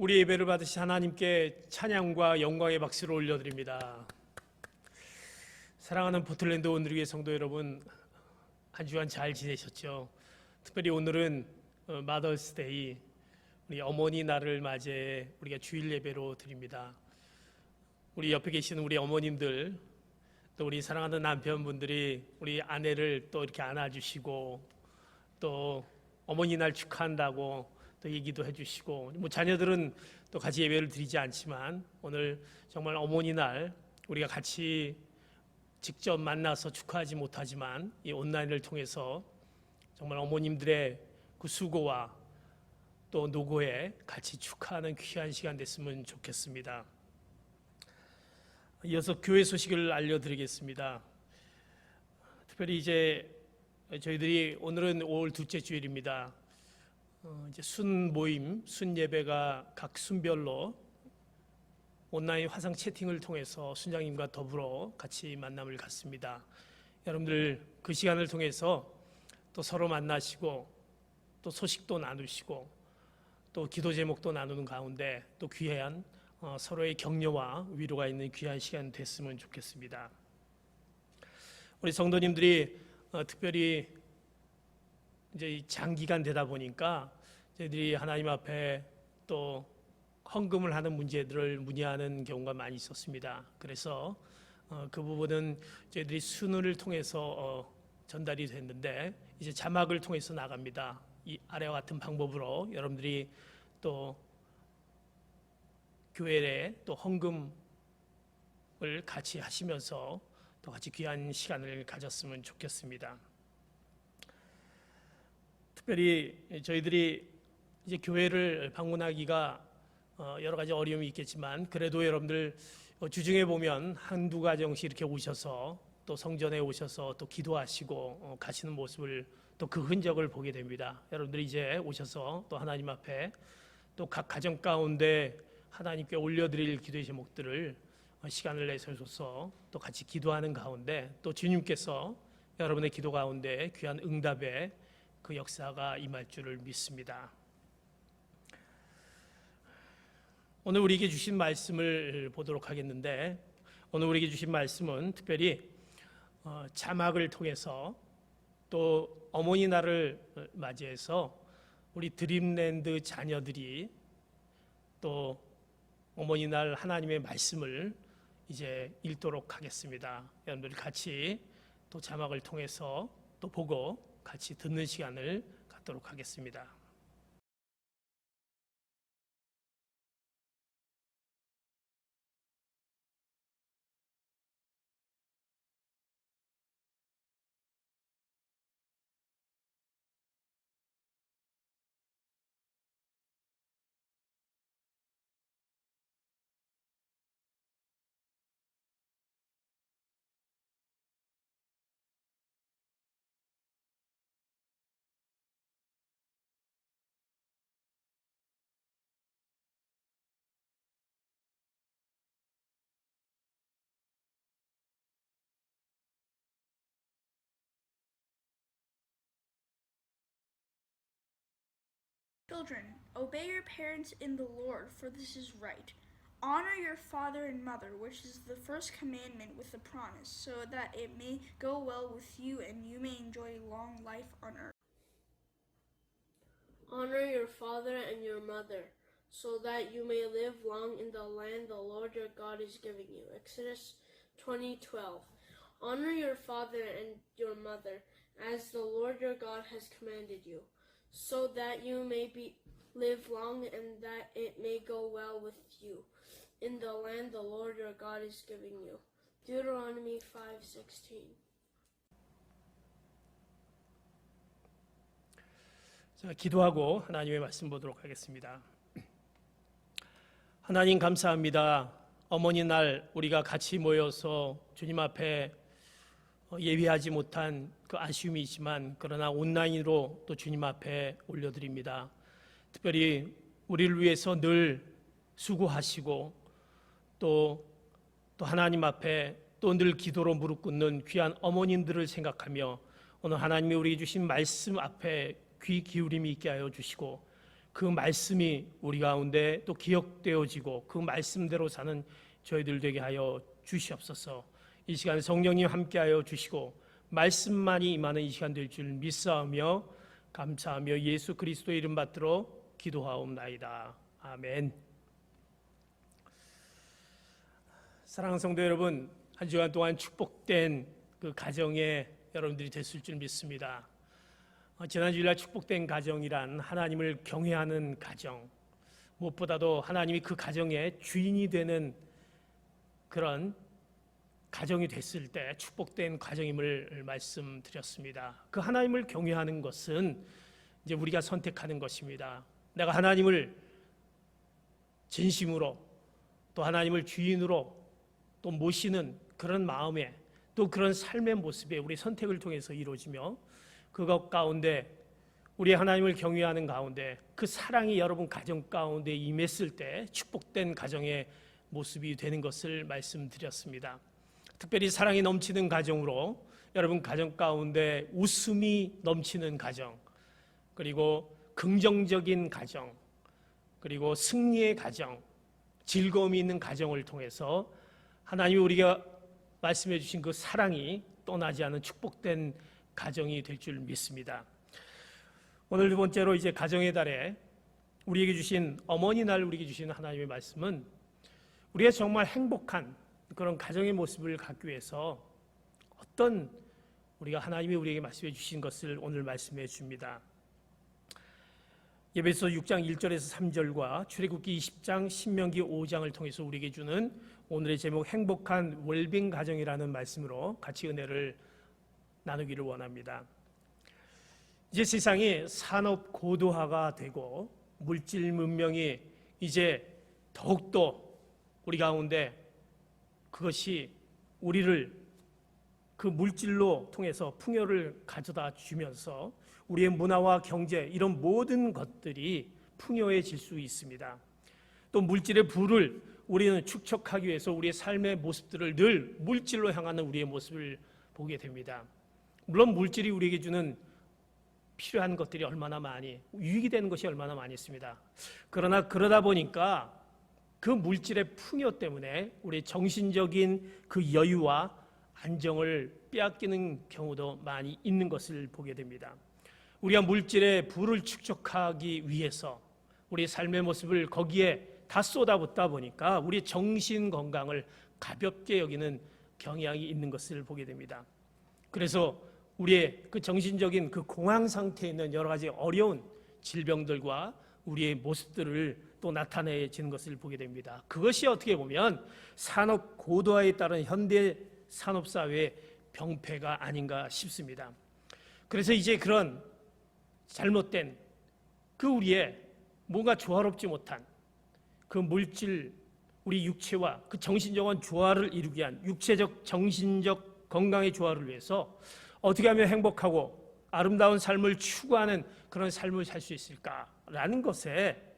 우리 예배를 받으신 하나님께 찬양과 영광의 박수를 올려드립니다. 사랑하는 포틀랜드 온누리교회 성도 여러분, 한 주간 잘 지내셨죠? 특별히 오늘은 마더스데이, 우리 어머니 날을 맞이해 우리가 주일 예배로 드립니다. 우리 옆에 계시는 우리 어머님들, 또 우리 사랑하는 남편분들이 우리 아내를 또 이렇게 안아주시고, 또 어머니 날 축하한다고 또 얘기도 해주시고, 뭐 자녀들은 또 같이 예배를 드리지 않지만 오늘 정말 어머니 날 우리가 같이 직접 만나서 축하하지 못하지만 이 온라인을 통해서 정말 어머님들의 그 수고와 또 노고에 같이 축하하는 귀한 시간 됐으면 좋겠습니다. 이어서 교회 소식을 알려드리겠습니다. 특별히 이제 저희들이 오늘은 5월 둘째 주일입니다. 이제 순 모임, 순 예배가 각 순별로 온라인 화상 채팅을 통해서 순장님과 더불어 같이 만남을 갖습니다. 여러분들 그 시간을 통해서 또 서로 만나시고 또 소식도 나누시고 또 기도 제목도 나누는 가운데 또 귀한 서로의 격려와 위로가 있는 귀한 시간 됐으면 좋겠습니다. 우리 성도님들이 특별히 이제 장기간 되다 보니까 저희들이 하나님 앞에 또 헌금을 하는 문제들을 문의하는 경우가 많이 있었습니다. 그래서 그 부분은 저희들이 순회를 통해서 전달이 됐는데 이제 자막을 통해서 나갑니다. 이 아래와 같은 방법으로 여러분들이 또 교회에 또 헌금을 같이 하시면서 또 같이 귀한 시간을 가졌으면 좋겠습니다. 특별히 저희들이 이제 교회를 방문하기가 여러 가지 어려움이 있겠지만 그래도 여러분들 주중에 보면 한두 가정씩 이렇게 오셔서 또 성전에 오셔서 또 기도하시고 가시는 모습을 또 그 흔적을 보게 됩니다. 여러분들이 이제 오셔서 또 하나님 앞에 또 각 가정 가운데 하나님께 올려드릴 기도의 제목들을 시간을 내셔서 또 같이 기도하는 가운데 또 주님께서 여러분의 기도 가운데 귀한 응답의 그 역사가 임할 줄을 믿습니다. 오늘 우리에게 주신 말씀을 보도록 하겠는데 오늘 우리에게 주신 말씀은 특별히 자막을 통해서 또 어머니 날을 맞이해서 우리 드림랜드 자녀들이 또 어머니 날 하나님의 말씀을 이제 읽도록 하겠습니다. 여러분들 같이 또 자막을 통해서 또 보고 같이 듣는 시간을 갖도록 하겠습니다. Children, obey your parents in the Lord, for this is right. Honor your father and mother, which is the first commandment with a promise, so that it may go well with you and you may enjoy long life on earth. Honor your father and your mother, so that you may live long in the land the Lord your God is giving you. Exodus 20:12. Honor your father and your mother, as the Lord your God has commanded you, so that you may live long and that it may go well with you in the land the Lord your God is giving you. Deuteronomy 5:16. 자, 기도하고 하나님의 말씀 보도록 하겠습니다. 하나님 감사합니다. 어머니 날 우리가 같이 모여서 주님 앞에 예배하지 못한 그 아쉬움이 있지만 그러나 온라인으로 또 주님 앞에 올려드립니다. 특별히 우리를 위해서 늘 수고하시고 또 하나님 앞에 또 늘 기도로 무릎 꿇는 귀한 어머님들을 생각하며 오늘 하나님이 우리에게 주신 말씀 앞에 귀 기울임이 있게 하여 주시고 그 말씀이 우리 가운데 또 기억되어지고 그 말씀대로 사는 저희들 되게 하여 주시옵소서. 이 시간 성령님 함께하여 주시고 말씀만이 임하는 이 시간 될 줄 믿사오며 감사하며 예수 그리스도의 이름 받들어 기도하옵나이다. 아멘. 사랑하는 성도 여러분, 한 주간 동안 축복된 그 가정에 여러분들이 됐을 줄 믿습니다. 지난 주일날 축복된 가정이란 하나님을 경외하는 가정, 무엇보다도 하나님이 그 가정의 주인이 되는 그런 가정이 됐을 때 축복된 가정임을 말씀드렸습니다. 그 하나님을 경외하는 것은 이제 우리가 선택하는 것입니다. 내가 하나님을 진심으로 또 하나님을 주인으로 또 모시는 그런 마음에 또 그런 삶의 모습에 우리 선택을 통해서 이루어지며 그것 가운데 우리 하나님을 경외하는 가운데 그 사랑이 여러분 가정 가운데 임했을 때 축복된 가정의 모습이 되는 것을 말씀드렸습니다. 특별히 사랑이 넘치는 가정으로 여러분 가정 가운데 웃음이 넘치는 가정, 그리고 긍정적인 가정, 그리고 승리의 가정, 즐거움이 있는 가정을 통해서 하나님이 우리가 말씀해 주신 그 사랑이 떠나지 않은 축복된 가정이 될 줄 믿습니다. 오늘 두 번째로 이제 가정의 달에 우리에게 주신 어머니 날 우리에게 주신 하나님의 말씀은 우리가 정말 행복한 그런 가정의 모습을 갖기 위해서 어떤 우리가 하나님이 우리에게 말씀해 주신 것을 오늘 말씀해 줍니다. 에베소 6장 1절에서 3절과 출애굽기 20장 신명기 5장을 통해서 우리에게 주는 오늘의 제목 행복한 웰빙 가정이라는 말씀으로 같이 은혜를 나누기를 원합니다. 이제 세상이 산업 고도화가 되고 물질 문명이 이제 더욱더 우리 가운데 그것이 우리를 그 물질로 통해서 풍요를 가져다 주면서 우리의 문화와 경제 이런 모든 것들이 풍요해질 수 있습니다. 또 물질의 부를 우리는 축적하기 위해서 우리의 삶의 모습들을 늘 물질로 향하는 우리의 모습을 보게 됩니다. 물론 물질이 우리에게 주는 필요한 것들이 얼마나 많이 유익이 되는 것이 얼마나 많이 있습니다. 그러나 그러다 보니까 그 물질의 풍요 때문에 우리 정신적인 그 여유와 안정을 빼앗기는 경우도 많이 있는 것을 보게 됩니다. 우리가 물질의 부를 축적하기 위해서 우리 삶의 모습을 거기에 다 쏟아붓다 보니까 우리 정신 건강을 가볍게 여기는 경향이 있는 것을 보게 됩니다. 그래서 우리의 그 정신적인 그 공황 상태에 있는 여러 가지 어려운 질병들과 우리의 모습들을 또 나타내지는 것을 보게 됩니다. 그것이 어떻게 보면 산업 고도화에 따른 현대 산업 사회의 병폐가 아닌가 싶습니다. 그래서 이제 그런 잘못된 그 우리의 뭔가 조화롭지 못한 그 물질, 우리 육체와 그 정신적인 조화를 이루기 위한 육체적, 정신적 건강의 조화를 위해서 어떻게 하면 행복하고 아름다운 삶을 추구하는 그런 삶을 살 수 있을까라는 것에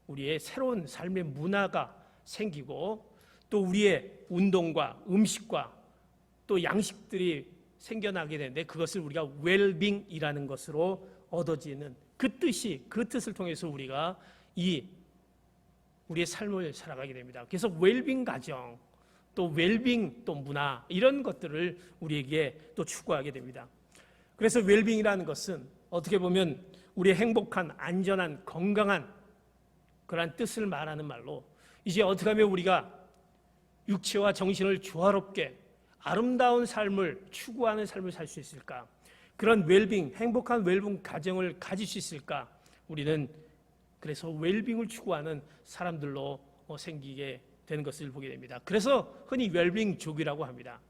우리의 새로운 삶의 문화가 생기고 또 우리의 운동과 음식과 또 양식들이 생겨나게 되는데 그것을 우리가 웰빙이라는 것으로 얻어지는 그 뜻을 통해서 우리가 우리의 삶을 살아가게 됩니다. 그래서 웰빙 가정, 또 웰빙 또 문화 이런 것들을 우리에게 또 추구하게 됩니다. 그래서 웰빙이라는 것은 어떻게 보면 우리의 행복한, 안전한, 건강한 그러한 뜻을 말하는 말로 이제 어떻게 하면 우리가 육체와 정신을 조화롭게 아름다운 삶을 추구하는 삶을 살 수 있을까? 그런 웰빙, 행복한 웰빙 가정을 가질 수 있을까? 우리는 그래서 웰빙을 추구하는 사람들로 생기게 되는 것을 보게 됩니다. 그래서 흔히 웰빙족이라고 합니다.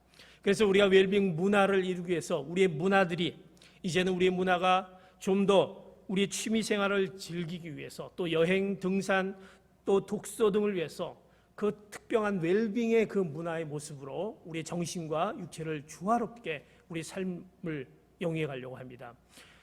그래서 우리가 웰빙 문화를 이루기 위해서 우리의 문화들이 이제는 우리의 문화가 좀 더 우리의 취미 생활을 즐기기 위해서 또 여행, 등산, 또 독서 등을 위해서 그 특별한 웰빙의 그 문화의 모습으로 우리의 정신과 육체를 조화롭게 우리 삶을 영위해 가려고 합니다.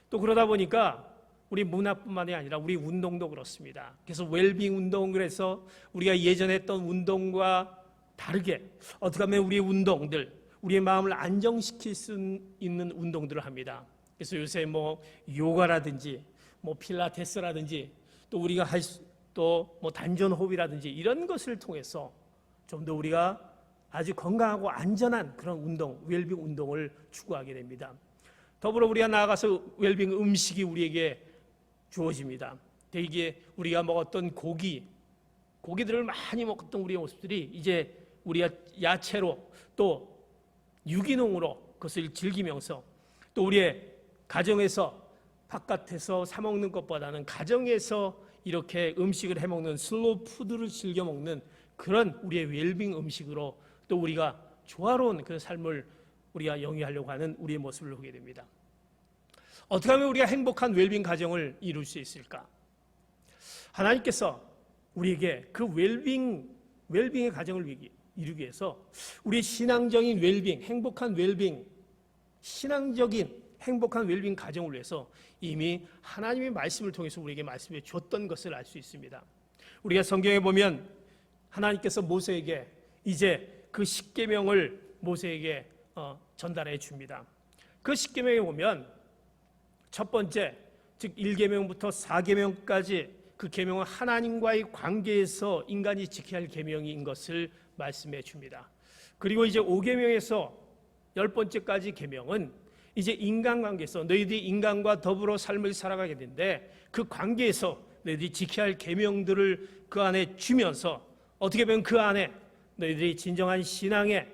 또 그러다 보니까 우리 문화뿐만이 아니라 우리 운동도 그렇습니다. 그래서 웰빙 운동, 그래서 우리가 예전에 했던 운동과 다르게 어떻게 하면 우리의 운동들, 우리의 마음을 안정시킬 수 있는 운동들을 합니다. 그래서 요새 뭐 요가라든지 뭐 필라테스라든지 또 우리가 또 뭐 단전 호흡이라든지 이런 것을 통해서 좀 더 우리가 아주 건강하고 안전한 그런 운동, 웰빙 운동을 추구하게 됩니다. 더불어 우리가 나아가서 웰빙 음식이 우리에게 주어집니다. 대개 우리가 먹었던 고기들을 많이 먹었던 우리의 모습들이 이제 우리가 야채로 또 유기농으로 그것을 즐기면서 또 우리의 가정에서 바깥에서 사 먹는 것보다는 가정에서 이렇게 음식을 해 먹는 슬로우 푸드를 즐겨 먹는 그런 우리의 웰빙 음식으로 또 우리가 조화로운 그 삶을 우리가 영위하려고 하는 우리의 모습을 보게 됩니다. 어떻게 하면 우리가 행복한 웰빙 가정을 이룰 수 있을까? 하나님께서 우리에게 그 웰빙의 가정을 이루기 위해서 우리의 신앙적인 웰빙, 행복한 웰빙, 신앙적인 행복한 웰빙 가정을 위해서 이미 하나님의 말씀을 통해서 우리에게 말씀해 줬던 것을 알 수 있습니다. 우리가 성경에 보면 하나님께서 모세에게 이제 그 십계명을 모세에게 전달해 줍니다. 그 십계명에 보면 첫 번째, 즉 1계명부터 4계명까지 그 계명은 하나님과의 관계에서 인간이 지켜야 할 계명인 것을 말씀해 줍니다. 그리고 이제 5계명에서 10번째까지 계명은 이제 인간관계에서 너희들이 인간과 더불어 삶을 살아가게 되는데 그 관계에서 너희들이 지켜야 할 계명들을 그 안에 주면서 어떻게 보면 그 안에 너희들이 진정한 신앙의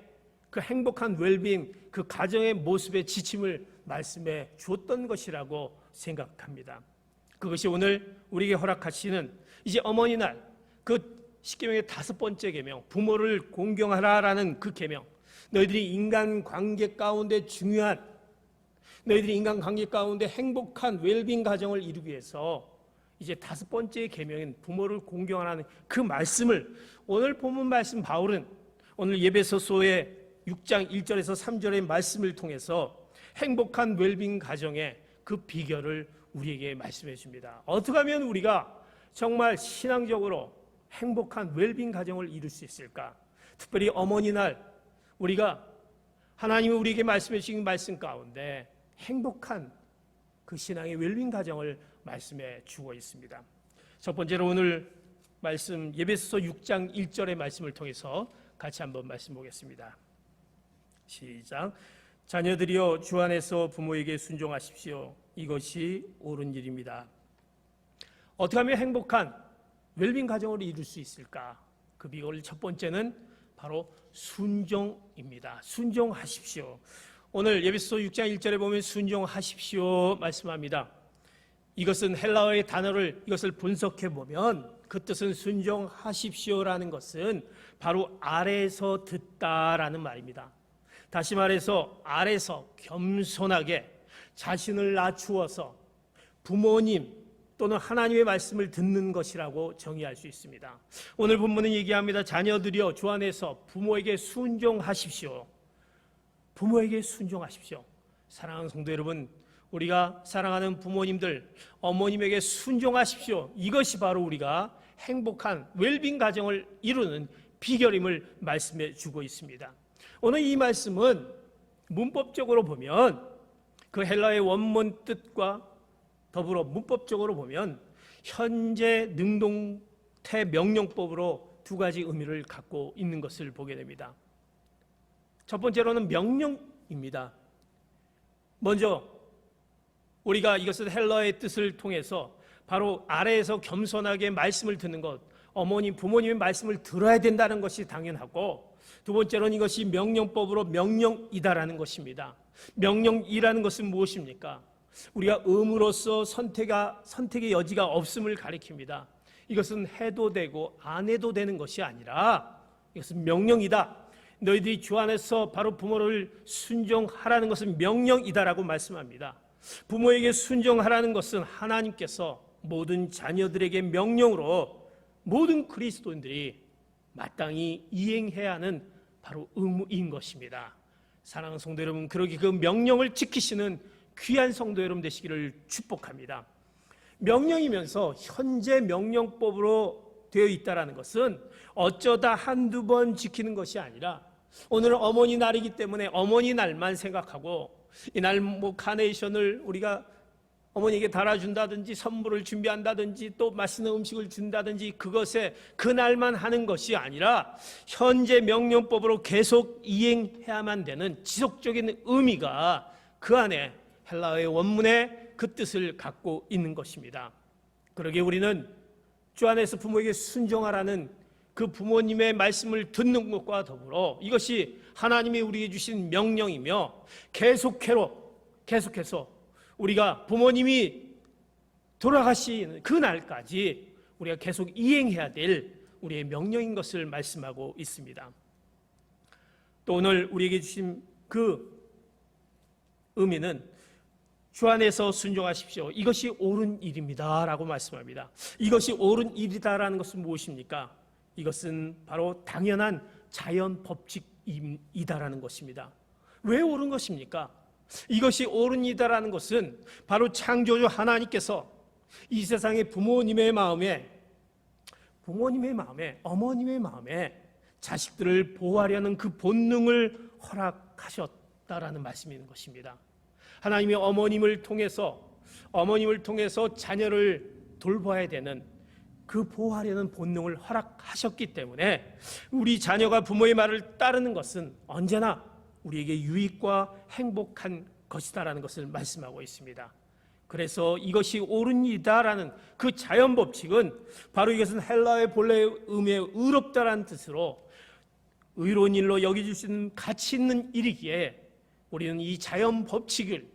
그 행복한 웰빙, 그 가정의 모습의 지침을 말씀해 주었던 것이라고 생각합니다. 그것이 오늘 우리에게 허락하시는 이제 어머니날 그 십계명의 5번째 계명, 부모를 공경하라라는 그 계명, 너희들이 인간관계 가운데 중요한, 너희들이 인간관계 가운데 행복한 웰빙 가정을 이루기 위해서 이제 5번째 계명인 부모를 공경하라는 그 말씀을 오늘 본문 말씀 바울은 오늘 에베소서의 6장 1절에서 3절의 말씀을 통해서 행복한 웰빙 가정의 그 비결을 우리에게 말씀해 줍니다. 어떻게 하면 우리가 정말 신앙적으로 행복한 웰빙 가정을 이룰 수 있을까? 특별히 어머니날 우리가 하나님이 우리에게 말씀해 주신 말씀 가운데 행복한 그 신앙의 웰빙 가정을 말씀해 주고 있습니다. 첫 번째로 오늘 말씀 에베소서 6장 1절의 말씀을 통해서 같이 한번 말씀 보겠습니다. 시작. 자녀들이여 주 안에서 부모에게 순종하십시오. 이것이 옳은 일입니다. 어떻게 하면 행복한 웰빙 가정을 이룰 수 있을까? 그 비결 첫 번째는 바로 순종입니다. 순종하십시오. 오늘 에베소서 6장 1절에 보면 순종하십시오 말씀합니다. 이것은 헬라어의 단어를 이것을 분석해 보면 그 뜻은 순종하십시오라는 것은 바로 아래에서 듣다라는 말입니다. 다시 말해서 아래서 겸손하게 자신을 낮추어서 부모님 또는 하나님의 말씀을 듣는 것이라고 정의할 수 있습니다. 오늘 본문은 얘기합니다. 자녀들이여 주 안에서 부모에게 순종하십시오. 부모에게 순종하십시오. 사랑하는 성도 여러분, 우리가 사랑하는 부모님들, 어머님에게 순종하십시오. 이것이 바로 우리가 행복한 웰빙 가정을 이루는 비결임을 말씀해 주고 있습니다. 오늘 이 말씀은 문법적으로 보면 그 헬라의 원문 뜻과 더불어 문법적으로 보면 현재 능동태 명령법으로 두 가지 의미를 갖고 있는 것을 보게 됩니다. 첫 번째로는 명령입니다. 먼저 우리가 이것은 헬라의 뜻을 통해서 바로 아래에서 겸손하게 말씀을 듣는 것, 어머님, 부모님의 말씀을 들어야 된다는 것이 당연하고, 두 번째로는 이것이 명령법으로 명령이다라는 것입니다. 명령이라는 것은 무엇입니까? 우리가 의무로서 선택의 여지가 없음을 가리킵니다. 이것은 해도 되고 안 해도 되는 것이 아니라 이것은 명령이다. 너희들이 주 안에서 바로 부모를 순종하라는 것은 명령이다라고 말씀합니다. 부모에게 순종하라는 것은 하나님께서 모든 자녀들에게 명령으로 모든 그리스도인들이 마땅히 이행해야 하는 바로 의무인 것입니다. 사랑하는 성도 여러분, 그러기 그 명령을 지키시는 귀한 성도 여러분 되시기를 축복합니다. 명령이면서 현재 명령법으로 되어 있다는 것은 어쩌다 한두 번 지키는 것이 아니라 오늘은 어머니 날이기 때문에 어머니 날만 생각하고 이날 카네이션을 우리가 어머니에게 달아준다든지 선물을 준비한다든지 또 맛있는 음식을 준다든지 그것에 그날만 하는 것이 아니라 현재 명령법으로 계속 이행해야만 되는 지속적인 의미가 그 안에 헬라어의 원문의 그 뜻을 갖고 있는 것입니다. 그러기에 우리는 주 안에서 부모에게 순종하라는 그 부모님의 말씀을 듣는 것과 더불어 이것이 하나님이 우리에게 주신 명령이며 계속해서 우리가 부모님이 돌아가시는 그 날까지 우리가 계속 이행해야 될 우리의 명령인 것을 말씀하고 있습니다. 또 오늘 우리에게 주신 그 의미는 주 안에서 순종하십시오. 이것이 옳은 일입니다 라고 말씀합니다. 이것이 옳은 일이다라는 것은 무엇입니까? 이것은 바로 당연한 자연 법칙이다라는 것입니다. 왜 옳은 것입니까? 이것이 옳은 일이다라는 것은 바로 창조주 하나님께서 이 세상의 부모님의 마음에, 어머님의 마음에 자식들을 보호하려는 그 본능을 허락하셨다라는 말씀이 있는 것입니다. 하나님이 어머님을 통해서 자녀를 돌봐야 되는 그 보호하려는 본능을 허락하셨기 때문에 우리 자녀가 부모의 말을 따르는 것은 언제나 우리에게 유익과 행복한 것이다라는 것을 말씀하고 있습니다. 그래서 이것이 옳은 일이다라는 그 자연 법칙은 바로 이것은 헬라어의 본래 의미의 의롭다라는 뜻으로 의로운 일로 여겨질 수 있는 가치 있는 일이기에 우리는 이 자연 법칙을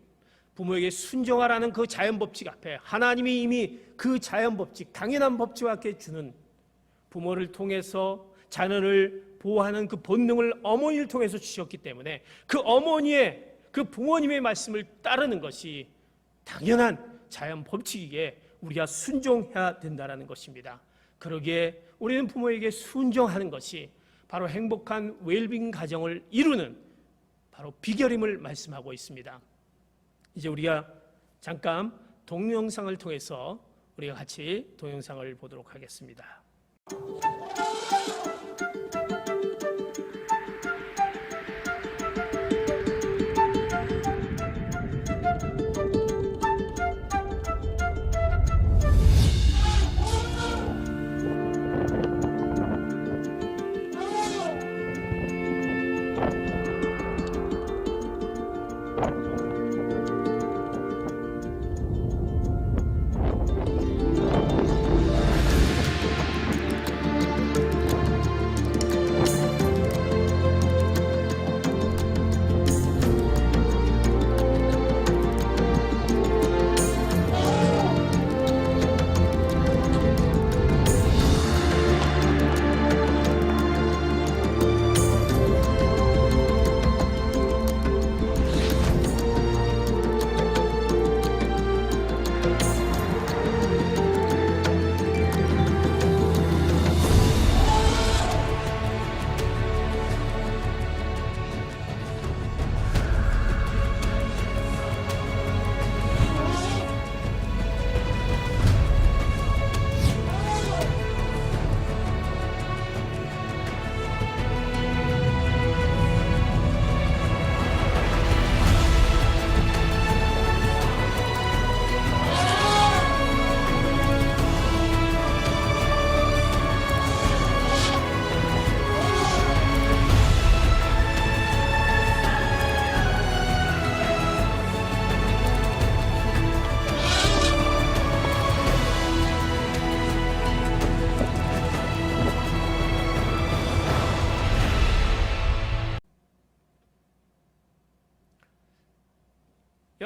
부모에게 순종하라는 그 자연 법칙 앞에 하나님이 이미 그 자연 법칙, 당연한 법칙 앞에 주는 부모를 통해서 자녀를 보호하는 그 본능을 어머니를 통해서 주셨기 때문에 그 어머니의 그 부모님의 말씀을 따르는 것이 당연한 자연 법칙이기에 우리가 순종해야 된다는 것입니다. 그러기에 우리는 부모에게 순종하는 것이 바로 행복한 웰빙 가정을 이루는 바로 비결임을 말씀하고 있습니다. 이제 우리가 잠깐 동영상을 통해서 우리가 같이 동영상을 보도록 하겠습니다.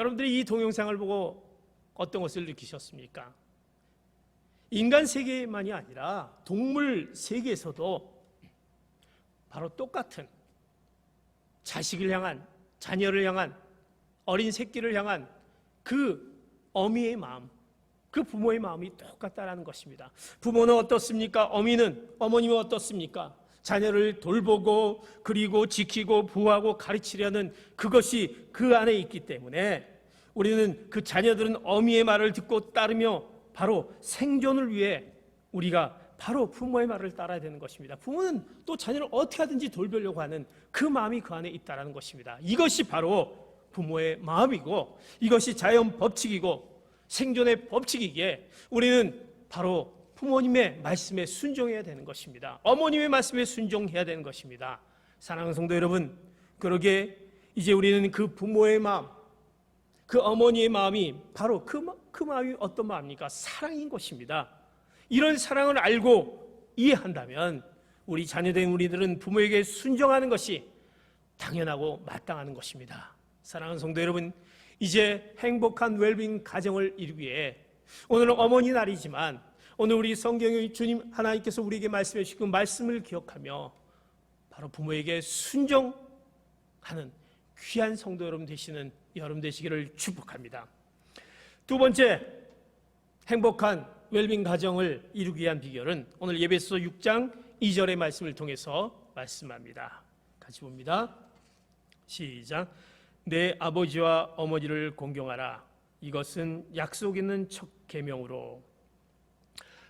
여러분들이 이 동영상을 보고 어떤 것을 느끼셨습니까? 인간 세계만이 아니라 동물 세계에서도 바로 똑같은 자식을 향한, 자녀를 향한, 어린 새끼를 향한 그 어미의 마음, 그 부모의 마음이 똑같다라는 것입니다. 부모는 어떻습니까? 어머님은 어떻습니까? 자녀를 돌보고 그리고 지키고 보호하고 가르치려는 그것이 그 안에 있기 때문에 우리는 그 자녀들은 어미의 말을 듣고 따르며 바로 생존을 위해 우리가 바로 부모의 말을 따라야 되는 것입니다. 부모는 또 자녀를 어떻게 하든지 돌보려고 하는 그 마음이 그 안에 있다는 것입니다. 이것이 바로 부모의 마음이고 이것이 자연 법칙이고 생존의 법칙이기에 우리는 바로 부모님의 말씀에 순종해야 되는 것입니다. 어머님의 말씀에 순종해야 되는 것입니다. 사랑하는 성도 여러분, 그러게 이제 우리는 그 부모의 마음, 그 어머니의 마음이 바로 그 마음이 어떤 마음입니까? 사랑인 것입니다. 이런 사랑을 알고 이해한다면 우리 자녀된 우리들은 부모에게 순종하는 것이 당연하고 마땅한 것입니다. 사랑하는 성도 여러분, 이제 행복한 웰빙 가정을 이루기 위해 오늘은 어머니 날이지만 오늘 우리 성경의 주님 하나님께서 우리에게 말씀해 주신 그 말씀을 기억하며 바로 부모에게 순종하는 귀한 성도 여러분 되시는 여러분 되시기를 축복합니다. 두 번째, 행복한 웰빙 가정을 이루기 위한 비결은 오늘 예배서 6장 2절의 말씀을 통해서 말씀합니다. 같이 봅니다. 시작. 내 아버지와 어머니를 공경하라. 이것은 약속 있는 첫 계명으로.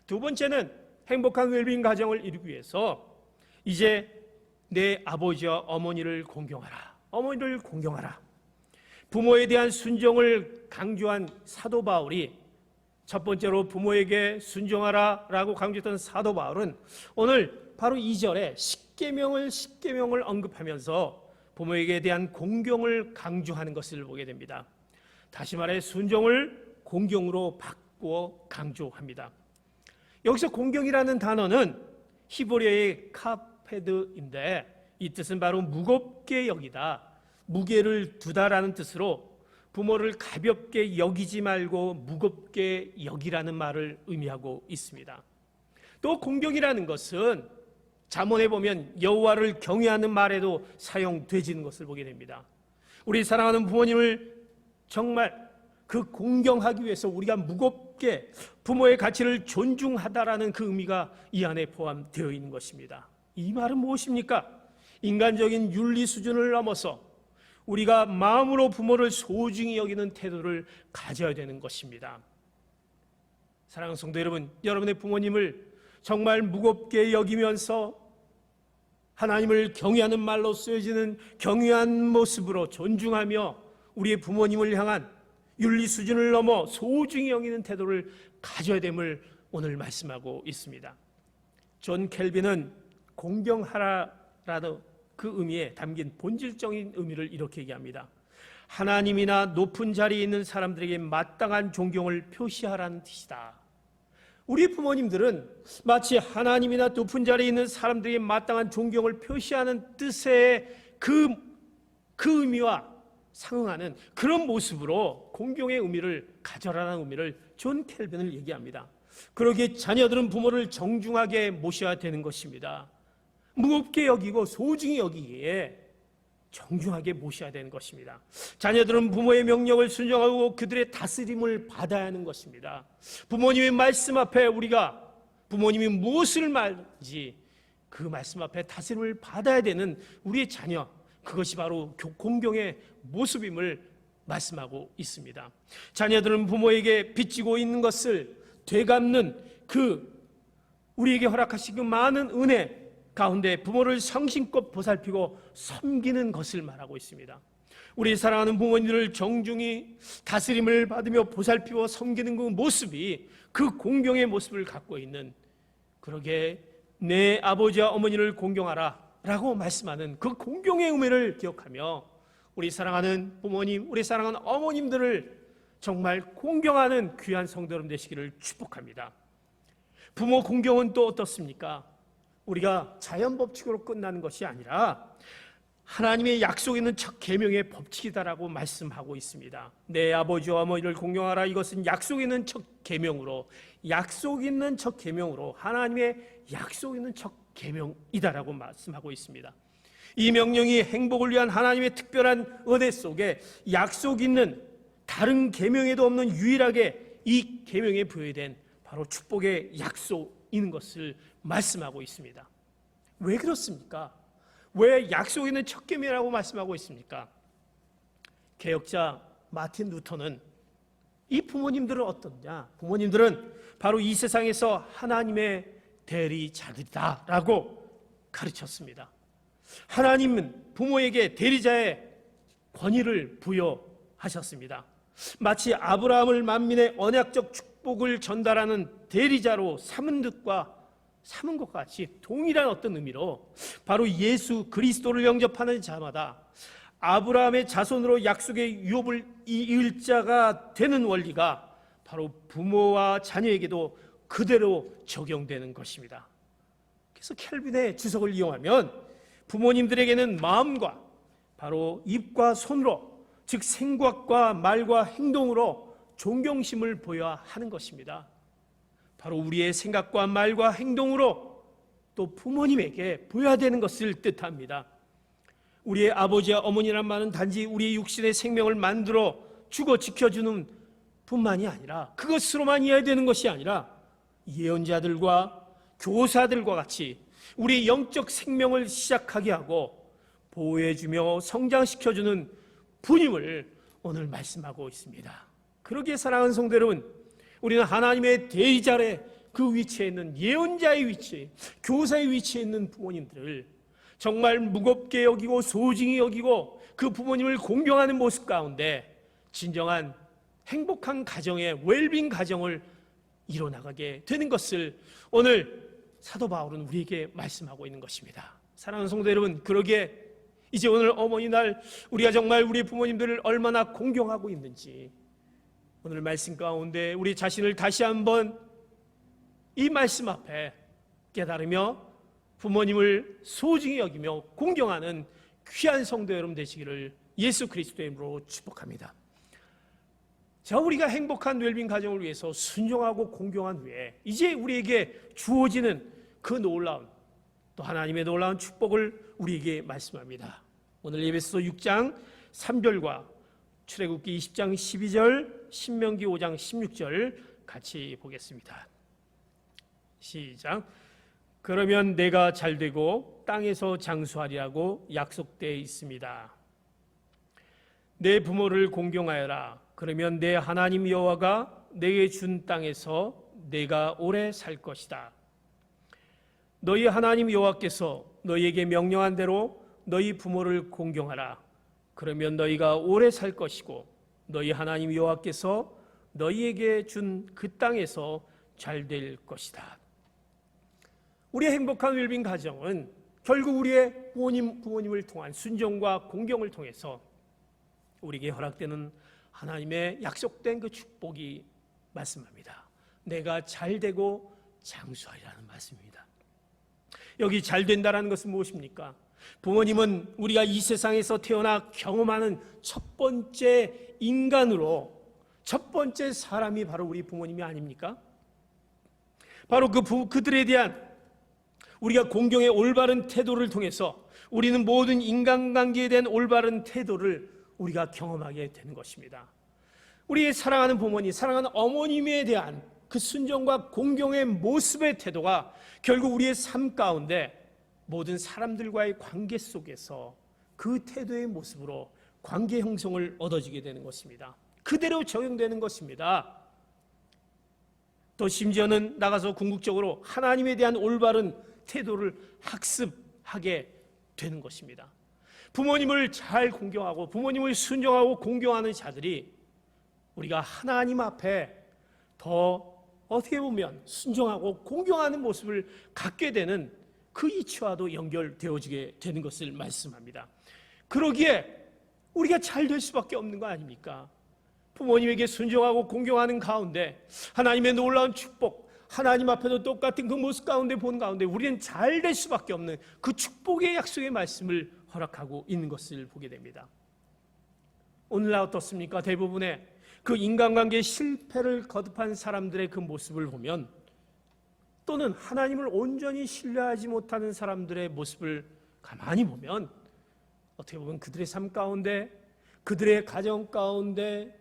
두 번째는 행복한 웰빙 가정을 이루기 위해서 이제 내 아버지와 어머니를 공경하라. 어머니를 공경하라. 부모에 대한 순종을 강조한 사도 바울이 첫 번째로 부모에게 순종하라 라고 강조했던 사도 바울은 오늘 바로 2절에 십계명을 언급하면서 부모에게 대한 공경을 강조하는 것을 보게 됩니다. 다시 말해 순종을 공경으로 바꾸어 강조합니다. 여기서 공경이라는 단어는 히브리어의 카페드인데 이 뜻은 바로 무겁게 여기다, 무게를 두다라는 뜻으로 부모를 가볍게 여기지 말고 무겁게 여기라는 말을 의미하고 있습니다. 또 공경이라는 것은 잠언에 보면 여호와를 경외하는 말에도 사용되지는 것을 보게 됩니다. 우리 사랑하는 부모님을 정말 그 공경하기 위해서 우리가 무겁게 부모의 가치를 존중하다라는 그 의미가 이 안에 포함되어 있는 것입니다. 이 말은 무엇입니까? 인간적인 윤리 수준을 넘어서 우리가 마음으로 부모를 소중히 여기는 태도를 가져야 되는 것입니다. 사랑하는 성도 여러분, 여러분의 부모님을 정말 무겁게 여기면서 하나님을 경외하는 말로 쓰여지는 경외한 모습으로 존중하며 우리의 부모님을 향한 윤리 수준을 넘어 소중히 여기는 태도를 가져야 됨을 오늘 말씀하고 있습니다. 존 켈빈은 공경하라라는 그 의미에 담긴 본질적인 의미를 이렇게 얘기합니다. 하나님이나 높은 자리에 있는 사람들에게 마땅한 존경을 표시하라는 뜻이다. 우리 부모님들은 마치 하나님이나 높은 자리에 있는 사람들에게 마땅한 존경을 표시하는 뜻의 그 의미와 상응하는 그런 모습으로 공경의 의미를 가져라는 의미를 존 켈빈을 얘기합니다. 그러기에 자녀들은 부모를 정중하게 모셔야 되는 것입니다. 무겁게 여기고 소중히 여기기에 정중하게 모셔야 되는 것입니다. 자녀들은 부모의 명령을 순종하고 그들의 다스림을 받아야 하는 것입니다. 부모님의 말씀 앞에 우리가 부모님이 무엇을 말인지 그 말씀 앞에 다스림을 받아야 되는 우리의 자녀, 그것이 바로 공경의 모습임을 말씀하고 있습니다. 자녀들은 부모에게 빚지고 있는 것을 되갚는 그 우리에게 허락하신 그 많은 은혜 가운데 부모를 성심껏 보살피고 섬기는 것을 말하고 있습니다. 우리 사랑하는 부모님들을 정중히 다스림을 받으며 보살피고 섬기는 그 모습이 그 공경의 모습을 갖고 있는, 그러게 내 아버지와 어머니를 공경하라 라고 말씀하는 그 공경의 의미를 기억하며 우리 사랑하는 부모님, 우리 사랑하는 어머님들을 정말 공경하는 귀한 성도 여러분 되시기를 축복합니다. 부모 공경은 또 어떻습니까? 우리가 자연 법칙으로 끝나는 것이 아니라 하나님의 약속 있는 첫 계명의 법칙이다라고 말씀하고 있습니다. 내 아버지와 어머니를 공경하라. 이것은 약속 있는 첫 계명으로, 약속 있는 첫 계명으로 하나님의 약속 있는 첫 계명이다라고 말씀하고 있습니다. 이 명령이 행복을 위한 하나님의 특별한 은혜 속에 약속 있는 다른 계명에도 없는 유일하게 이 계명에 부여된 바로 축복의 약속인 것을 말씀하고 있습니다. 왜 그렇습니까? 왜 약속 있는 첫 계명이라고 말씀하고 있습니까? 개혁자 마틴 루터는 이 부모님들은 어떠냐? 부모님들은 바로 이 세상에서 하나님의 대리자들이다라고 가르쳤습니다. 하나님은 부모에게 대리자의 권위를 부여하셨습니다. 마치 아브라함을 만민의 언약적 축복을 전달하는 대리자로 삼은 것 같이 동일한 어떤 의미로 바로 예수 그리스도를 영접하는 자마다 아브라함의 자손으로 약속의 유업을 이을 자가 되는 원리가 바로 부모와 자녀에게도 그대로 적용되는 것입니다. 그래서 켈빈의 주석을 이용하면 부모님들에게는 마음과 바로 입과 손으로, 즉 생각과 말과 행동으로 존경심을 보여야 하는 것입니다. 바로 우리의 생각과 말과 행동으로 또 부모님에게 보여야 되는 것을 뜻합니다. 우리의 아버지와 어머니란 말은 단지 우리의 육신의 생명을 만들어 주고 지켜주는 뿐만이 아니라, 그것으로만 이해되는 것이 아니라 예언자들과 교사들과 같이 우리의 영적 생명을 시작하게 하고 보호해주며 성장시켜주는 분임을 오늘 말씀하고 있습니다. 그러기에 사랑하는 성도 여러분, 우리는 하나님의 대리자의 그 위치에 있는, 예언자의 위치, 교사의 위치에 있는 부모님들을 정말 무겁게 여기고 소중히 여기고 그 부모님을 공경하는 모습 가운데 진정한 행복한 가정의 웰빙 가정을 이뤄나가게 되는 것을 오늘 사도 바울은 우리에게 말씀하고 있는 것입니다. 사랑하는 성도 여러분, 그러기에 이제 오늘 어머니날 우리가 정말 우리 부모님들을 얼마나 공경하고 있는지 오늘 말씀 가운데 우리 자신을 다시 한번 이 말씀 앞에 깨달으며 부모님을 소중히 여기며 공경하는 귀한 성도 여러분 되시기를 예수 그리스도의 이름으로 축복합니다. 자, 우리가 행복한 웰빙 가정을 위해서 순종하고 공경한 후에 이제 우리에게 주어지는 그 놀라운, 또 하나님의 놀라운 축복을 우리에게 말씀합니다. 오늘 에베소서 6장 3절과 출애굽기 20장 12절, 신명기 5장 16절 같이 보겠습니다. 시작. 그러면 내가 잘되고 땅에서 장수하리라고 약속되어 있습니다. 내 부모를 공경하여라. 그러면 내 하나님 여호와가 내게 준 땅에서 내가 오래 살 것이다. 너희 하나님 여호와께서 너희에게 명령한 대로 너희 부모를 공경하라. 그러면 너희가 오래 살 것이고 너희 하나님 여호와께서 너희에게 준 그 땅에서 잘 될 것이다. 우리의 행복한 웰빙 가정은 결국 우리의 부모님을 통한 순종과 공경을 통해서 우리에게 허락되는 하나님의 약속된 그 축복이 말씀합니다. 내가 잘되고 장수하리라는 말씀입니다. 여기 잘된다라는 것은 무엇입니까? 부모님은 우리가 이 세상에서 태어나 경험하는 첫 번째 인간으로, 첫 번째 사람이 바로 우리 부모님이 아닙니까? 바로 그들에 대한 우리가 공경의 올바른 태도를 통해서 우리는 모든 인간관계에 대한 올바른 태도를 우리가 경험하게 되는 것입니다. 우리의 사랑하는 부모님, 사랑하는 어머님에 대한 그 순종과 공경의 모습의 태도가 결국 우리의 삶 가운데 모든 사람들과의 관계 속에서 그 태도의 모습으로 관계 형성을 얻어지게 되는 것입니다. 그대로 적용되는 것입니다. 또 심지어는 나가서 궁극적으로 하나님에 대한 올바른 태도를 학습하게 되는 것입니다. 부모님을 잘 공경하고 부모님을 순종하고 공경하는 자들이 우리가 하나님 앞에 더 어떻게 보면 순종하고 공경하는 모습을 갖게 되는 그 이치와도 연결되어지게 되는 것을 말씀합니다. 그러기에 우리가 잘 될 수밖에 없는 거 아닙니까? 부모님에게 순종하고 공경하는 가운데 하나님의 놀라운 축복, 하나님 앞에도 똑같은 그 모습 가운데 본 가운데 우리는 잘 될 수밖에 없는 그 축복의 약속의 말씀을 허락하고 있는 것을 보게 됩니다. 오늘날 어떻습니까? 대부분의 그 인간관계의 실패를 거듭한 사람들의 그 모습을 보면, 또는 하나님을 온전히 신뢰하지 못하는 사람들의 모습을 가만히 보면 어떻게 보면 그들의 삶 가운데, 그들의 가정 가운데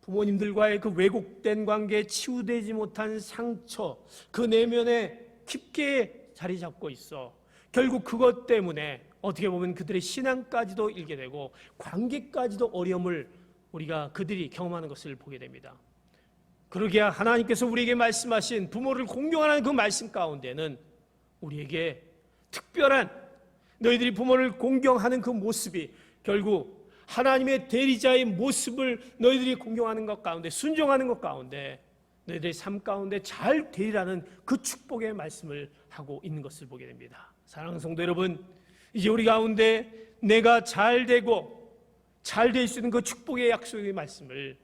부모님들과의 그 왜곡된 관계에 치유되지 못한 상처, 그 내면에 깊게 자리 잡고 있어 결국 그것 때문에 어떻게 보면 그들의 신앙까지도 잃게 되고 관계까지도 어려움을 우리가 그들이 경험하는 것을 보게 됩니다. 그러기에 하나님께서 우리에게 말씀하신 부모를 공경하는 그 말씀 가운데는 우리에게 특별한, 너희들이 부모를 공경하는 그 모습이 결국 하나님의 대리자의 모습을 너희들이 공경하는 것 가운데, 순종하는 것 가운데, 너희들의 삶 가운데 잘 되리라는 그 축복의 말씀을 하고 있는 것을 보게 됩니다. 사랑하는 성도 여러분, 이제 우리 가운데 내가 잘 되고 잘 될 수 있는 그 축복의 약속의 말씀을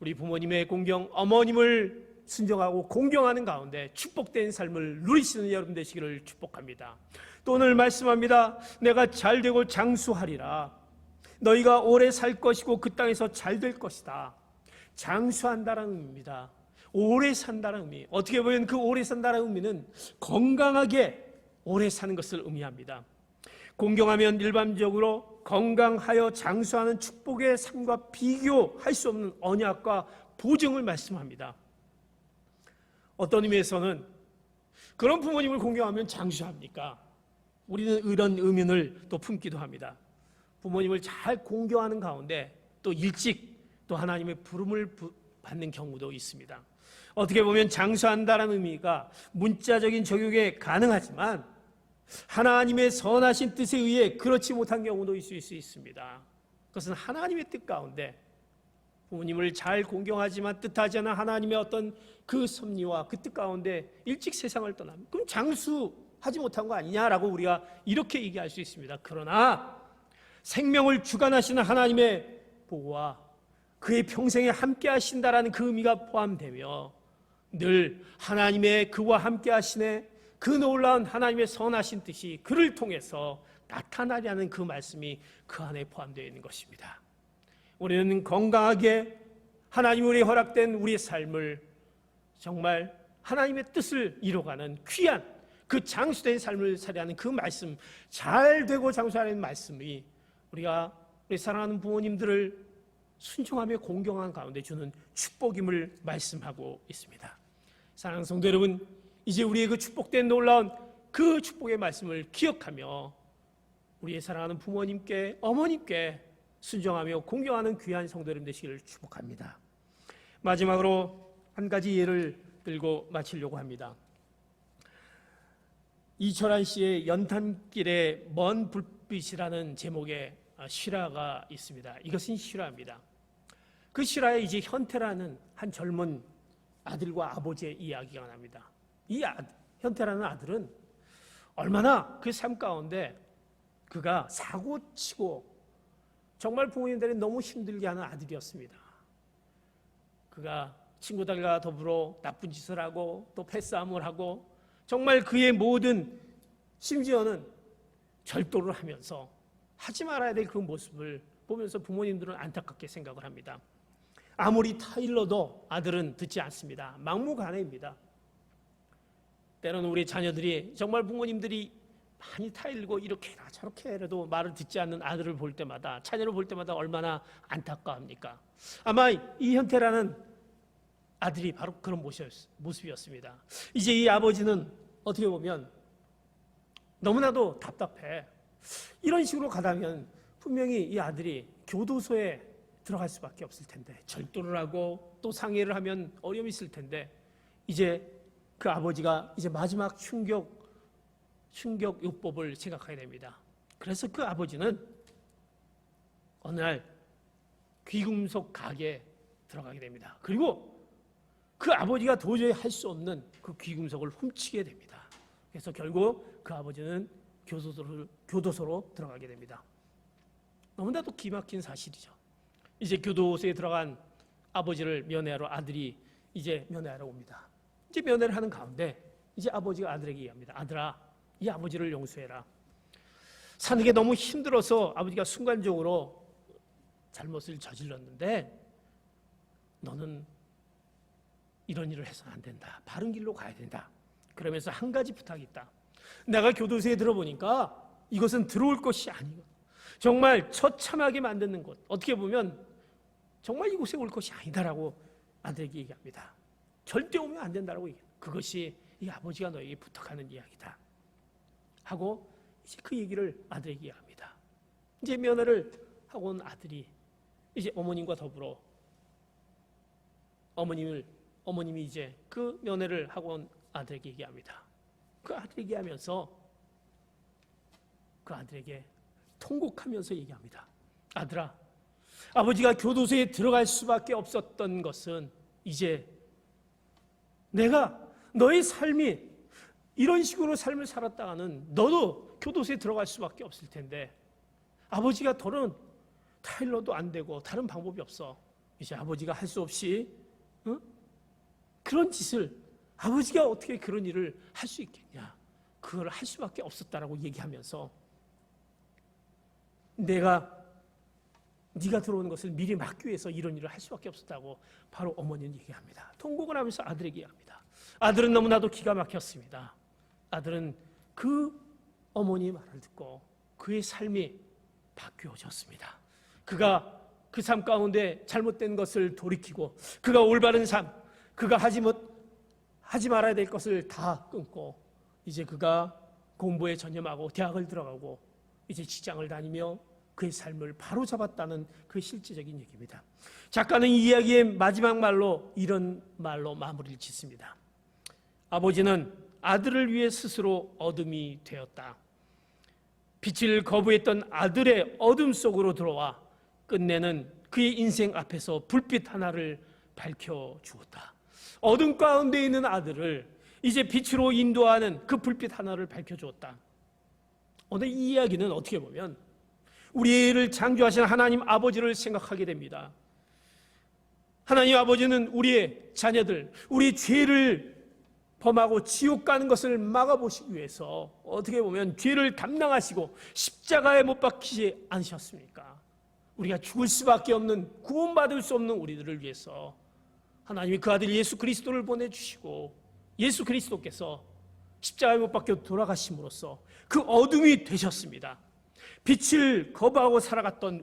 우리 부모님의 공경, 어머님을 순종하고 공경하는 가운데 축복된 삶을 누리시는 여러분 되시기를 축복합니다. 또 오늘 말씀합니다. 내가 잘 되고 장수하리라. 너희가 오래 살 것이고 그 땅에서 잘 될 것이다. 장수한다는 의미입니다. 오래 산다는 의미. 어떻게 보면 그 오래 산다는 의미는 건강하게 오래 사는 것을 의미합니다. 공경하면 일반적으로 건강하여 장수하는 축복의 삶과 비교할 수 없는 언약과 보증을 말씀합니다. 어떤 의미에서는 그런 부모님을 공경하면 장수합니까? 우리는 이런 의미를 또 품기도 합니다. 부모님을 잘 공경하는 가운데 또 일찍 또 하나님의 부름을 받는 경우도 있습니다. 어떻게 보면 장수한다는 의미가 문자적인 적용에 가능하지만 하나님의 선하신 뜻에 의해 그렇지 못한 경우도 있을 수 있습니다. 그것은 하나님의 뜻 가운데 부모님을 잘 공경하지만 뜻하지 않은 하나님의 어떤 그 섭리와 그 뜻 가운데 일찍 세상을 떠납니다. 그럼 장수하지 못한 거 아니냐라고 우리가 이렇게 얘기할 수 있습니다. 그러나 생명을 주관하시는 하나님의 보호와 그의 평생에 함께 하신다라는 그 의미가 포함되며 늘 하나님의 그와 함께 하시네 그 놀라운 하나님의 선하신 뜻이 그를 통해서 나타나려는 그 말씀이 그 안에 포함되어 있는 것입니다. 우리는 건강하게 하나님 우리 허락된 우리의 삶을 정말 하나님의 뜻을 이뤄가는 귀한 그 장수된 삶을 살아가는 그 말씀, 잘 되고 장수하는 말씀이 우리가 우리 사랑하는 부모님들을 순종하며 공경하는 가운데 주는 축복임을 말씀하고 있습니다. 사랑하는 성도 여러분, 이제 우리의 그 축복된 놀라운 그 축복의 말씀을 기억하며 우리의 사랑하는 부모님께, 어머님께 순종하며 공경하는 귀한 성도 여러분 되시기를 축복합니다. 마지막으로 한 가지 예를 들고 마치려고 합니다. 이철환 씨의 연탄길의 먼 불빛이라는 제목의 실화가 있습니다. 이것은 실화입니다. 그 실화에 이제 현태라는 한 젊은 아들과 아버지의 이야기가 납니다. 이 현태라는 아들은 얼마나 그 삶 가운데 그가 사고치고 정말 부모님들이 너무 힘들게 하는 아들이었습니다. 그가 친구들과 더불어 나쁜 짓을 하고 또 패싸움을 하고 정말 그의 모든 심지어는 절도를 하면서 하지 말아야 될 그 모습을 보면서 부모님들은 안타깝게 생각을 합니다. 아무리 타일러도 아들은 듣지 않습니다. 막무가내입니다. 때로는 우리 자녀들이 정말 부모님들이 많이 타일고 이렇게 해라 저렇게 해라도 말을 듣지 않는 아들을 볼 때마다, 자녀를 볼 때마다 얼마나 안타까워합니까? 아마 이 현태라는 아들이 바로 그런 모습이었습니다. 이제 이 아버지는 어떻게 보면 너무나도 답답해. 이런 식으로 가다면 분명히 이 아들이 교도소에 들어갈 수밖에 없을 텐데, 절도를 하고 또 상해를 하면 어려움이 있을 텐데, 이제 그 아버지가 이제 마지막 충격 요법을 생각하게 됩니다. 그래서 그 아버지는 어느 날 귀금속 가게에 들어가게 됩니다. 그리고 그 아버지가 도저히 할 수 없는 그 귀금속을 훔치게 됩니다. 그래서 결국 그 아버지는 교도소로 들어가게 됩니다. 너무나도 기막힌 사실이죠. 이제 교도소에 들어간 아버지를 면회하러 아들이 이제 면회하러 옵니다. 이제 면회를 하는 가운데 이제 아버지가 아들에게 얘기합니다. 아들아, 이 아버지를 용서해라. 사는 게 너무 힘들어서 아버지가 순간적으로 잘못을 저질렀는데 너는 이런 일을 해서는 안 된다. 바른 길로 가야 된다. 그러면서 한 가지 부탁이 있다. 내가 교도소에 들어보니까 이것은 들어올 것이 아니고 정말 처참하게 만드는 곳, 어떻게 보면 정말 이곳에 올 것이 아니다라고 아들에게 얘기합니다. 절대 오면 안 된다라고 얘기합니다. 그것이 이 아버지가 너에게 부탁하는 이야기다 하고 이제 그 얘기를 아들에게 얘기합니다. 이제 면회를 하고 온 아들이 이제 어머님과 더불어 어머님이 이제 그 면회를 하고 온 아들에게 얘기합니다. 그 아들에게 얘기하면서 그 아들에게 통곡하면서 얘기합니다. 아들아, 아버지가 교도소에 들어갈 수밖에 없었던 것은 이제 내가 너의 삶이 이런 식으로 삶을 살았다가는 너도 교도소에 들어갈 수밖에 없을 텐데 아버지가 더는 타일러도 안 되고 다른 방법이 없어. 이제 아버지가 할 수 없이 그런 짓을 아버지가 어떻게 그런 일을 할 수 있겠냐. 그걸 할 수밖에 없었다라고 얘기하면서 네가 들어오는 것을 미리 막기 위해서 이런 일을 할 수밖에 없었다고 바로 어머니는 얘기합니다. 통곡을 하면서 아들에게 얘기합니다. 아들은 너무나도 기가 막혔습니다. 아들은 그 어머니의 말을 듣고 그의 삶이 바뀌어졌습니다. 그가 그 삶 가운데 잘못된 것을 돌이키고 그가 올바른 삶, 그가 하지 말아야 될 것을 다 끊고 이제 그가 공부에 전념하고 대학을 들어가고 이제 직장을 다니며 그의 삶을 바로잡았다는 그 실제적인 얘기입니다. 작가는 이 이야기의 마지막 말로 이런 말로 마무리를 짓습니다. 아버지는 아들을 위해 스스로 어둠이 되었다. 빛을 거부했던 아들의 어둠 속으로 들어와 끝내는 그의 인생 앞에서 불빛 하나를 밝혀주었다. 어둠 가운데 있는 아들을 이제 빛으로 인도하는 그 불빛 하나를 밝혀주었다. 오늘 이 이야기는 어떻게 보면 우리를 창조하신 하나님 아버지를 생각하게 됩니다. 하나님 아버지는 우리의 자녀들, 우리의 죄를 범하고 지옥 가는 것을 막아보시기 위해서 어떻게 보면 죄를 감당하시고 십자가에 못 박히지 않으셨습니까? 우리가 죽을 수밖에 없는, 구원받을 수 없는 우리들을 위해서 하나님이 그 아들 예수 그리스도를 보내주시고 예수 그리스도께서 십자가에 못 박혀 돌아가심으로써 그 어둠이 되셨습니다. 빛을 거부하고 살아갔던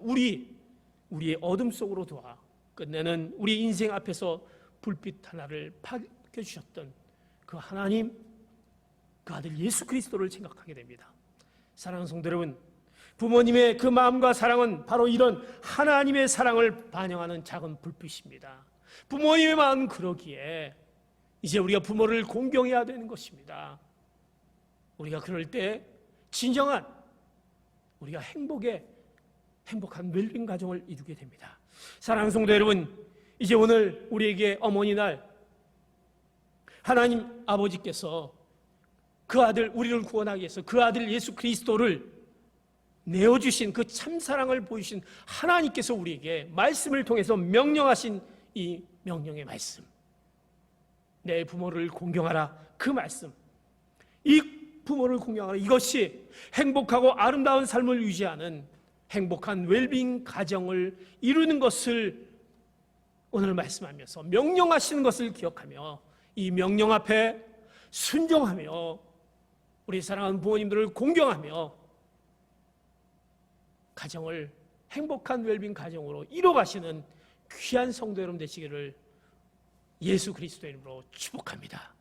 우리의 어둠 속으로 들어와 끝내는 우리 인생 앞에서 불빛 하나를 밝혀주셨던 그 하나님, 그 아들 예수 그리스도를 생각하게 됩니다. 사랑하는 성도 여러분, 부모님의 그 마음과 사랑은 바로 이런 하나님의 사랑을 반영하는 작은 불빛입니다. 부모님의 마음은 그러기에 이제 우리가 부모를 공경해야 되는 것입니다. 우리가 그럴 때 진정한 우리가 행복한 웰빙 가정을 이루게 됩니다. 사랑하는 성도 여러분, 이제 오늘 우리에게 어머니 날 하나님 아버지께서 그 아들, 우리를 구원하기 위해서 그 아들 예수 그리스도를 내어주신 그 참사랑을 보이신 하나님께서 우리에게 말씀을 통해서 명령하신 이 명령의 말씀, 내 부모를 공경하라, 그 말씀, 이 부모를 공경하라, 이것이 행복하고 아름다운 삶을 유지하는 행복한 웰빙 가정을 이루는 것을 오늘 말씀하면서 명령하시는 것을 기억하며 이 명령 앞에 순종하며 우리 사랑하는 부모님들을 공경하며 가정을 행복한 웰빙 가정으로 이뤄가시는 귀한 성도 여러분 되시기를 예수 그리스도의 이름으로 축복합니다.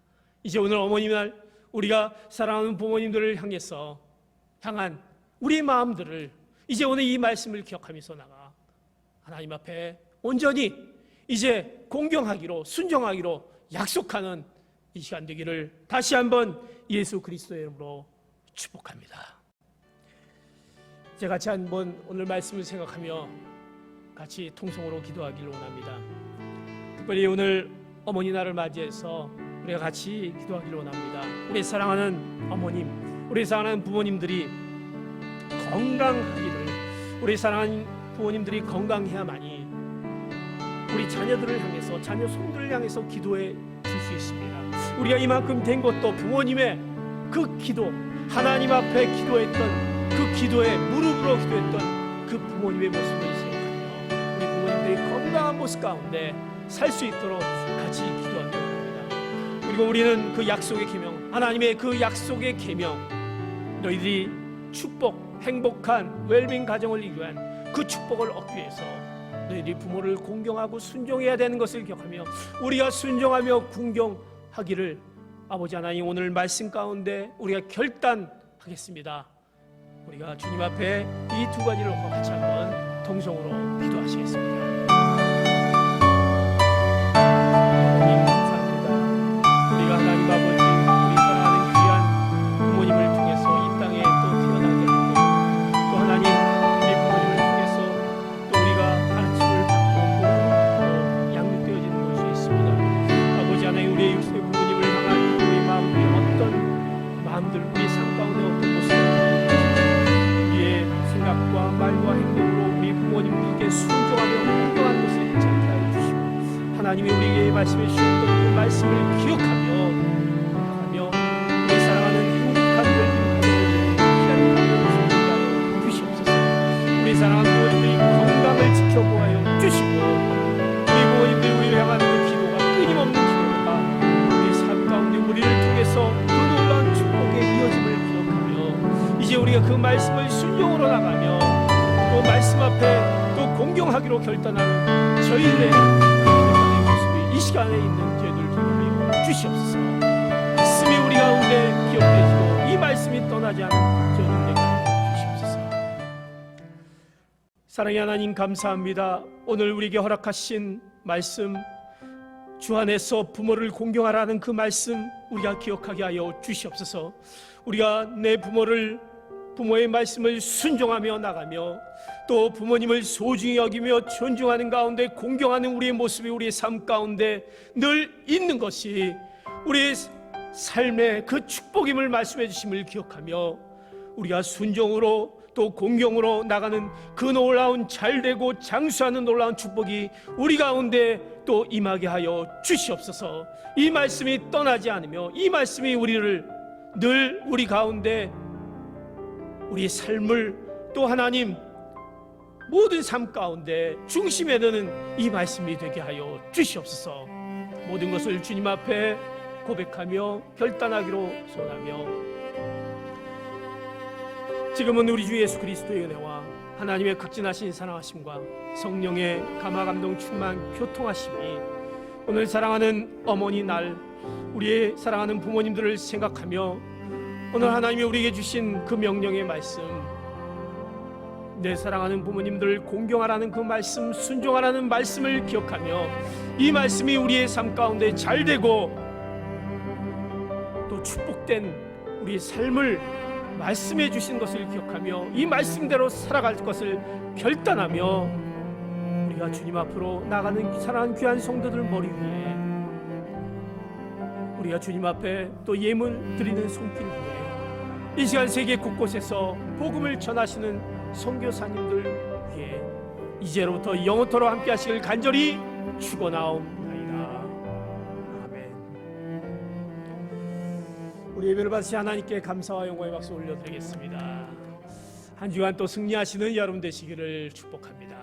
이제 오늘 어머니 날 우리가 사랑하는 부모님들을 향한 우리의 마음들을 이제 오늘 이 말씀을 기억하면서 나가 하나님 앞에 온전히 이제 공경하기로, 순종하기로 약속하는 이 시간 되기를 다시 한번 예수 그리스도의 이름으로 축복합니다. 이제 같이 한번 오늘 말씀을 생각하며 같이 통성으로 기도하기를 원합니다. 특별히 오늘 어머니 날을 맞이해서 우리가 같이 기도하기를 원합니다. 우리 사랑하는 어머님, 우리 사랑하는 부모님들이 건강하기를, 우리 사랑하는 부모님들이 건강해야만이 우리 자녀들을 향해서, 자녀 손들을 향해서 기도해 줄 수 있습니다. 우리가 이만큼 된 것도 부모님의 그 기도, 하나님 앞에 기도했던 그 기도에 무릎으로 기도했던 그 부모님의 모습을 생각하며 우리 부모님들이 건강한 모습 가운데 살 수 있도록 같이 기도하기 원합니다. 그리고 우리는 그 약속의 계명, 하나님의 그 약속의 계명, 너희들이 축복, 행복한 웰빙 가정을 이루기 위한 그 축복을 얻기 위해서 너희들이 부모를 공경하고 순종해야 되는 것을 기억하며 우리가 순종하며 공경하기를 아버지 하나님 오늘 말씀 가운데 우리가 결단하겠습니다. 우리가 주님 앞에 이 두 가지를 놓고 같이 한번 동성으로 기도하시겠습니다. 하나님 감사합니다. 우리가 하나님 아버지 우리 사랑하는 귀한 부모님을 통해서 이 땅에 또 태어나게 하고 또 하나님 우리 부모님을 통해서 또 우리가 가르쳐 사랑하는 부모님들이 건강을 지켜보아요 주시고, 우리 부모님들이 우리를 향한 그 기도가 끊임없는 기도가 우리 삶 가운데 우리를 통해서 그 놀라운 축복의 이어짐을 기억하며, 이제 우리가 그 말씀을 순종으로 나가며 또 말씀 앞에 또 공경하기로 결단하는 저희들의 모습이 이 시간에 있는 저희들 되게 하여 주시옵소서. 말씀이 우리 가운데 기억되시고 이 말씀이 떠나지 않는 저희들에게 주시옵소서. 사랑의 하나님, 감사합니다. 오늘 우리에게 허락하신 말씀, 주 안에서 부모를 공경하라는 그 말씀 우리가 기억하게 하여 주시옵소서. 우리가 내 부모의 말씀을 순종하며 나가며 또 부모님을 소중히 여기며 존중하는 가운데 공경하는 우리의 모습이 우리의 삶 가운데 늘 있는 것이 우리의 삶의 그 축복임을 말씀해 주심을 기억하며, 우리가 순종으로 또 공경으로 나가는 그 놀라운 잘되고 장수하는 놀라운 축복이 우리 가운데 또 임하게 하여 주시옵소서. 이 말씀이 떠나지 않으며 이 말씀이 우리를 늘 우리 가운데 우리의 삶을 또 하나님 모든 삶 가운데 중심에 드는 이 말씀이 되게 하여 주시옵소서. 모든 것을 주님 앞에 고백하며 결단하기로 소원하며, 지금은 우리 주 예수 그리스도의 은혜와 하나님의 극진하신 사랑하심과 성령의 감화 감동 충만 교통하심이 오늘 사랑하는 어머니 날 우리의 사랑하는 부모님들을 생각하며 오늘 하나님이 우리에게 주신 그 명령의 말씀, 내 사랑하는 부모님들을 공경하라는 그 말씀, 순종하라는 말씀을 기억하며 이 말씀이 우리의 삶 가운데 잘되고 또 축복된 우리의 삶을 말씀해 주신 것을 기억하며 이 말씀대로 살아갈 것을 결단하며 우리가 주님 앞으로 나가는 사랑하는 귀한 성도들 머리 위에 우리가 주님 앞에 또 예물 드리는 손길 위에 이 시간 세계 곳곳에서 복음을 전하시는 선교사님들 위해 이제로부터 영원토록 함께 하시길 간절히 축원하옵나이다. 아멘. 우리 예배를 받으신 하나님께 감사와 영광의 박수 올려드리겠습니다. 한 주간 또 승리하시는 여러분 되시기를 축복합니다.